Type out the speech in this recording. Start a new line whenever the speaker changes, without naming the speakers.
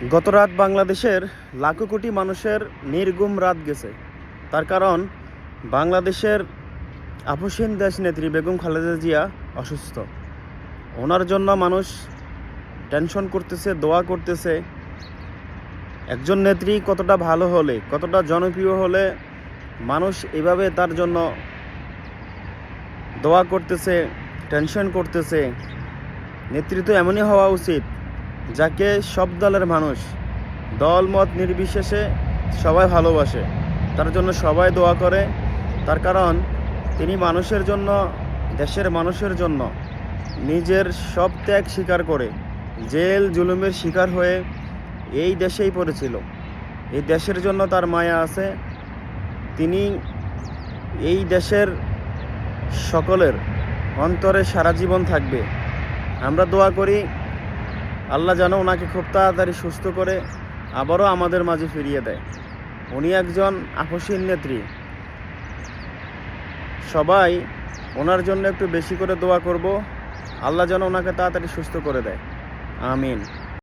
গত রাত বাংলাদেশের লাখো কোটি মানুষের নির্গুম রাত গেছে। তার কারণ বাংলাদেশের আপসহীন দেশনেত্রী বেগম খালেদা জিয়া অসুস্থ। ওনার জন্য মানুষ টেনশন করতেছে, দোয়া করতেছে। একজন নেত্রী কতটা ভালো হলে, কতটা জনপ্রিয় হলে মানুষ এভাবে তার জন্য দোয়া করতেছে, টেনশন করতেছে। নেতৃত্ব এমনই হওয়া উচিত যাকে সব দলের মানুষ, দল মত নির্বিশেষে সবাই ভালোবাসে, তার জন্য সবাই দোয়া করে। তার কারণ তিনি মানুষের জন্য, দেশের মানুষের জন্য নিজের সব ত্যাগ স্বীকার করে জেল জুলুমের শিকার হয়ে এই দেশেই পড়েছিল। এই দেশের জন্য তার মায়া আছে। তিনি এই দেশের সকলের অন্তরে সারা জীবন থাকবে। আমরা দোয়া করি আল্লাহ যেন ওনাকে খুব তাড়াতাড়ি সুস্থ করে আবারও আমাদের মাঝে ফিরিয়ে দেয়। উনি একজন আপসহীন নেত্রী। সবাই ওনার জন্য একটু বেশি করে দোয়া করব, আল্লাহ যেন ওনাকে তাড়াতাড়ি সুস্থ করে দেয়। আমিন।